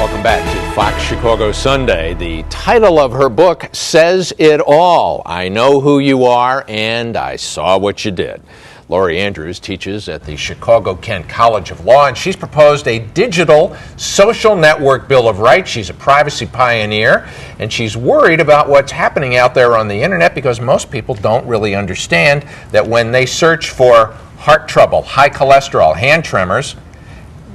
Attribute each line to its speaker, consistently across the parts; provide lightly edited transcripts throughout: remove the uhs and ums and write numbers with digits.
Speaker 1: Welcome back to Fox Chicago Sunday. The title of her book says it all. I know who you are, and I saw what you did. Lori Andrews teaches at the Chicago-Kent College of Law, and she's proposed a digital social network Bill of Rights. She's a privacy pioneer, and she's worried about what's happening out there on the internet because most people don't really understand that when they search for heart trouble, high cholesterol, hand tremors,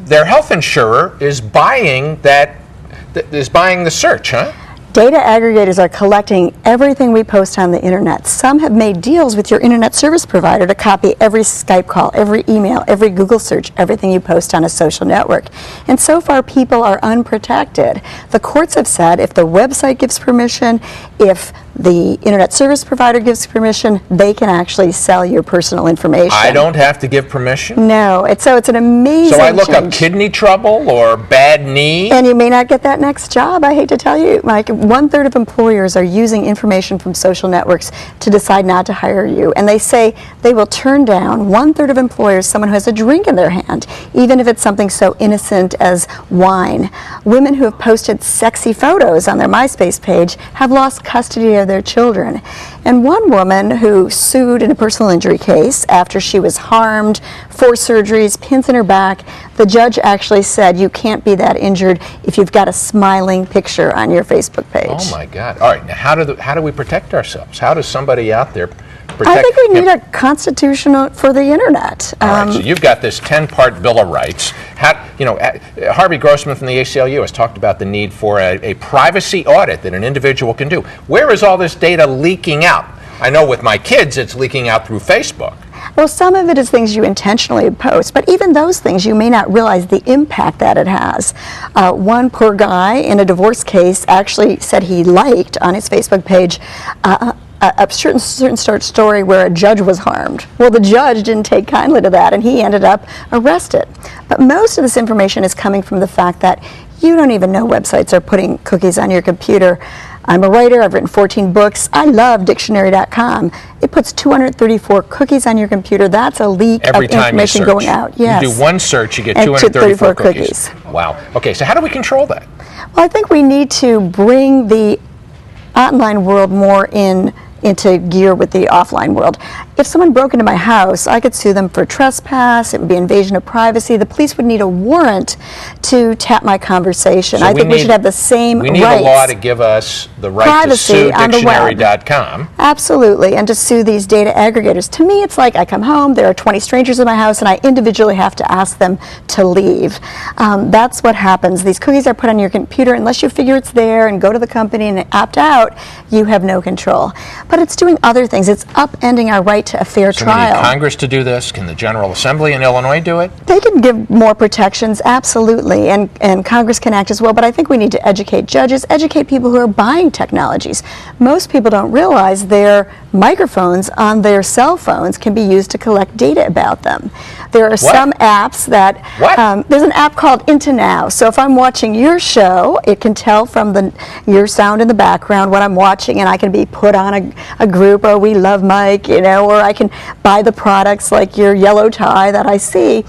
Speaker 1: their health insurer is buying the search, huh?
Speaker 2: Data aggregators are collecting everything we post on the internet. Some have made deals with your internet service provider to copy every Skype call, every email, every Google search, everything you post on a social network. And so far, people are unprotected. The courts have said if the website gives permission, if the internet service provider gives permission, they can actually sell your personal information.
Speaker 1: I don't have to give permission?
Speaker 2: No. So it's an amazing
Speaker 1: So I look
Speaker 2: change.
Speaker 1: up kidney trouble or bad knee?
Speaker 2: And you may not get that next job. I hate to tell you, Mike, 1/3 of employers are using information from social networks to decide not to hire you. And they say they will turn down 1/3 of employers someone who has a drink in their hand, even if it's something so innocent as wine. Women who have posted sexy photos on their MySpace page have lost custody of their children. And one woman who sued in a personal injury case after she was harmed, 4 surgeries, pins in her back, the judge actually said you can't be that injured if you've got a smiling picture on your Facebook page.
Speaker 1: Oh my God. All right, now how do we protect ourselves? How does somebody out there protect?
Speaker 2: I think we need a constitution for the internet.
Speaker 1: All right, so you've got this 10-part Bill of Rights. Harvey Grossman from the ACLU has talked about the need for a privacy audit that an individual can do. Where is all this data leaking out? I know with my kids it's leaking out through Facebook.
Speaker 2: Well, some of it is things you intentionally post, but even those things you may not realize the impact that it has. One poor guy in a divorce case actually said he liked on his Facebook page a certain story where a judge was harmed. Well, the judge didn't take kindly to that, and he ended up arrested. But most of this information is coming from the fact that you don't even know websites are putting cookies on your computer. I'm a writer. I've written 14 books. I love dictionary.com. It puts 234 cookies on your computer. That's a leak of information going out. Yes.
Speaker 1: You do one search, you get 234 cookies. Wow. Okay, so how do we control that?
Speaker 2: Well, I think we need to bring the online world more into gear with the offline world. If someone broke into my house, I could sue them for trespass. It would be invasion of privacy. The police would need a warrant to tap my conversation.
Speaker 1: So
Speaker 2: I think we should have the same rights.
Speaker 1: We need a law to give us the right to sue dictionary.com.
Speaker 2: Absolutely, and to sue these data aggregators. To me, it's like I come home, there are 20 strangers in my house, and I individually have to ask them to leave. That's what happens. These cookies are put on your computer. Unless you figure it's there and go to the company and opt out, you have no control. But it's doing other things. It's upending our right to a fair trial.
Speaker 1: We need Congress to do this. Can the General Assembly in Illinois do it?
Speaker 2: They can give more protections, absolutely, and Congress can act as well. But I think we need to educate judges, educate people who are buying technologies. Most people don't realize their microphones on their cell phones can be used to collect data about them. There are some apps that, there's an app called Into Now. So if I'm watching your show, it can tell from your sound in the background what I'm watching, and I can be put on a group, oh, we love Mike, or I can buy the products like your yellow tie that I see.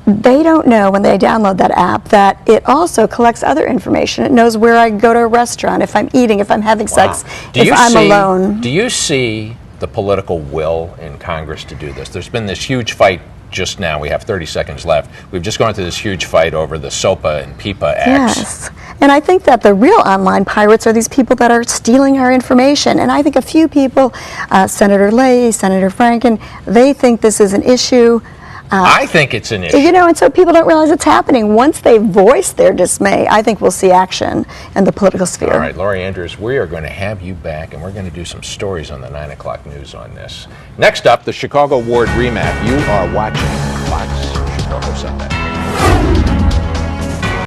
Speaker 2: They don't know when they download that app that it also collects other information. It knows where I go to a restaurant, if I'm eating, if I'm having sex, if I'm alone.
Speaker 1: Do you see the political will in Congress to do this? There's been this huge fight just now. We have 30 seconds left. We've just gone through this huge fight over the SOPA and PIPA acts.
Speaker 2: Yes. And I think that the real online pirates are these people that are stealing our information. And I think a few people, Senator Leahy, Senator Franken, they think this is an issue.
Speaker 1: I think it's an issue.
Speaker 2: And so people don't realize it's happening. Once they voice their dismay, I think we'll see action in the political sphere.
Speaker 1: All right, Lori Andrews, we are going to have you back, and we're going to do some stories on the 9 o'clock news on this. Next up, the Chicago Ward remap. You are watching Fox Chicago Sunday.